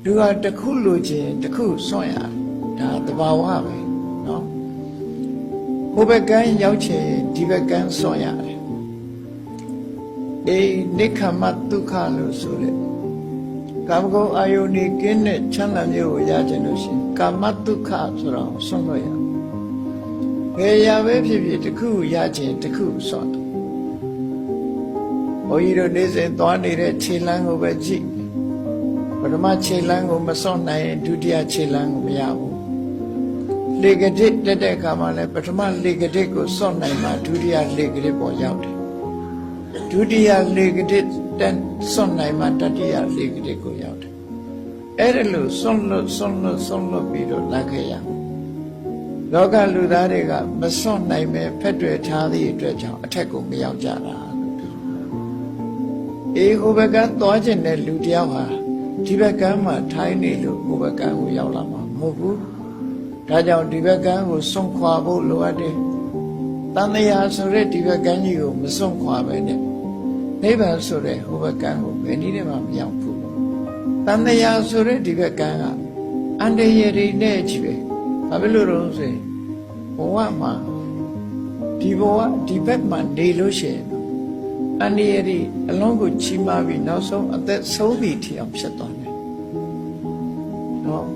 လူကတစ်ခုလိုချင်တစ်ခုစွန့်ရဒါသဘာဝပဲနော်ဟိုဘက်ကန်းရောက်ချင်ဒီဘက်ကန်းစွန့်ရတယ်နိခမဒုက္ခလို့ဆိုတဲ့ကာမဂုဏ်အာယုန်နေကင်းတဲ့ချမ်းသာမျိုးကိုရချင်လို့ရှိရင်ကာမဒုက္ခဆိုတော့စွန့်လို့ရဘယ်ရပဲဖြစ်ဖြစ်တစ်ခုရချင်တစ်ခုစွန့်ဘုန်းကြီးတို့နေ့စဉ်သွားနေတဲ့ခြေလမ်းကိုပဲကြည့်ပထမခြေလမ်းကိုမစွန့်နိုင်ရင်ဒုတိယခြေလမ်းကိုမရဘူးလေကတိတက်တဲ့အခါမှာလည်းပထမလေကတိကိုစွန့်နိုင်မှဒုတိယလေကတိပေါ်ရောက်တယ်ဒုတိယလေကတိတက်စွန့်နိုင်မှတတိယလေကတိကိုရောက်တယ်အဲ့ဒါလို့စွန့်လို့ပြီးတော့လက်ခဲ့ရလောကလူသားတွေကမစွန့်နိုင်ပဲဖက်တွေထားသည့်အတွက်ကြောင့်အထက်ကိုမရောက်ကြတာဟိုဘက်ကသွားခြင်းတဲ့လူတယောက်ဟာဒီဘက်ကမှထိုင်းနေလို့ဟိုဘက်ကကိုရောက်လာမှာမဟုတ်ဘူးဒါကြောင့်ဒီဘက်ကကိုစွန့်ခွာဖို့လိုအပ်တယ်တန်တရားဆိုတဲ့ဒီဘက်ကကြီးကိုမစွန့်ခွာပဲနဲ့နိဗ္ဗာန်ဆိုတဲ့ဟိုဘက်ကကိုဘယ်နည်းနဲ့မှမရောက်ဘူးတန်တရားဆိုတဲ့ဒီဘက်ကအန္တရာယ်တွေနဲ့ကြီးပဲဘာဖြစ်လို့တော့ဆိုရင်ဘဝမှာဒီဘက်မှာနေလို့ရှိရင်အန္တရာယ်တွေအလုံးကိုချီးမားပြီးနောက်ဆုံးအသက်ဆုံးပြီထီအောင်ဖြစ်သွားတယ်နော်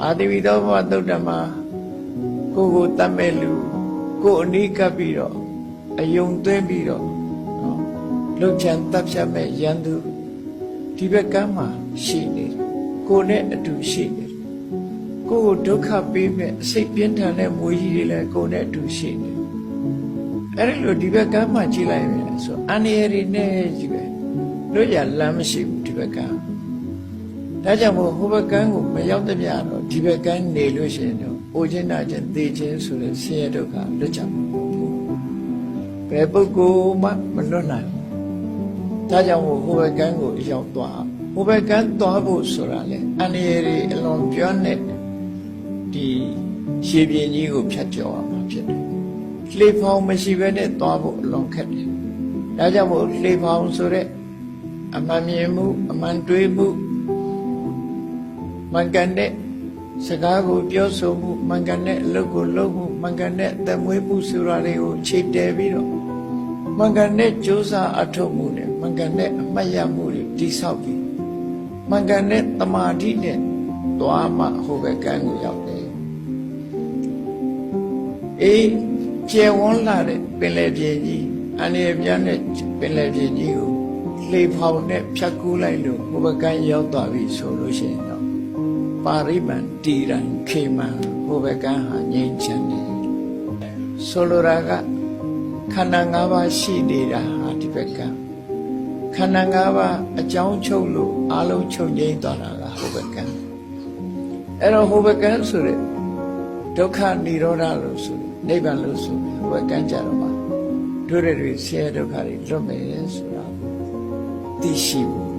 အာတိဝိသောဘဝသုတ္တမှာကိုတတ်မဲ့လူကိုအနိကပ်ပြီးတော့အယုံသွင်းပြီးတော့နော်လှုပ်ချန်တပ်ဖြတ်မဲ့ရန်သူဒီဘက်ကမှရှိနေတယ်ကိုနဲ့အတူရှိနေတယ်ကိုဒုက္ခပေးမဲ့အစိတ်ပြင်းထန်တဲ့မွေးကြီးတွေလည်းကိုနဲ့အတူရှိနေတယ်အဲ့ဒီလိုဒီဘက်ကမှကြည့်လိုက်မယ်ဆိုအန္တရာယ်တွေနဲ့ကြီးပဲတို့ရလမ်းမရှိဘူးဒီဘက်ကဒါကြောင့်မို့ဟိုဘက်ကန်းကိုမရောက်တဲ့ပြတော့ဒီဘက်ကန်းနေလို့ရှိရင်တော့အိုခြင်းနာခြင်းသိခြင်းဆိုတဲ့ဆင်းရဲဒုက္ခလွတ်ချမှာမဟုတ်ဘူးဘယ်ပုဂ္ဂိုလ်မှမလွတ်နိုင်ဘူးဒါကြောင့်မို့ဟိုဘက်ကန်းကိုရောက်သွားဟိုဘက်ကန်းသွားဖို့ဆိုတာလေအန္တရာယ်တွေအလွန်ပြောတဲ့ဒီရှည်ပြင်းကြီးကိုဖြတ်ကျော်ရမှာဖြစ်တယ်လှေဖောင်မရှိဘဲနဲ့သွားဖို့အလွန်ခက်တယ်ဒါကြောင့်မို့လှေဖောင်ဆိုတဲ့အမှန်မြင်မှုအမှန်တွေးမှုမှန်ကန်တဲ့စကားကိုပြောဆိုမှုမှန်ကန်တဲ့အလုပ်ကိုလုပ်မှုမှန်ကန်တဲ့အသက်မွေးမှုဆိုတာတွေကိုချိန်တည်ပြီးတော့မှန်ကန်တဲ့ကြိုးစားအထောက်မှုနဲ့မှန်ကန်တဲ့အမှတ်ရမှုတွေတည်ဆောက်ပြီးမှန်ကန်တဲ့တမာတိနဲ့သွားမှဟိုဘက်ကန်းကိုရောက်တယ်ကျယ်ဝန်းလာတဲ့ပင်လယ်ပြင်ကြီးအန္တရာယ်ပြန်းတဲ့ပင်လယ်ပြင်ကြီးကိုလှေဖောင်နဲ့ဖြတ်ကူးလိုက်လို့ဟိုဘက်ကန်းရောက်သွားပြီဆိုလို့ရှိရင်တော့ပါရိမန်တီရန်ခေမန်ဟိုဘက်ကန်းဟာငြိမ်းချမ်းတယ်ဆိုလိုတာကခန္ဓာ၅ပါးရှိနေတာဟာဒီဘက်ကန်းခန္ဓာ၅ပါးအကြောင်းချုပ်လို့အလုံးချုပ်ငြိမ်းသွားတာကဟိုဘက်ကန်းအဲ့တော့ဟိုဘက်ကန်းဆိုတဲ့ဒုက္ခនិရောဓလို့ဆိုတယ်နိဗ္ဗာန်လို့ဆိုတယ်ဟိုဘက်ကန်းကြတော့မှတို့တွေဆင်းရဲဒုက္ခတွေလွတ်မယ်ဆိုတာသိရှိဖို့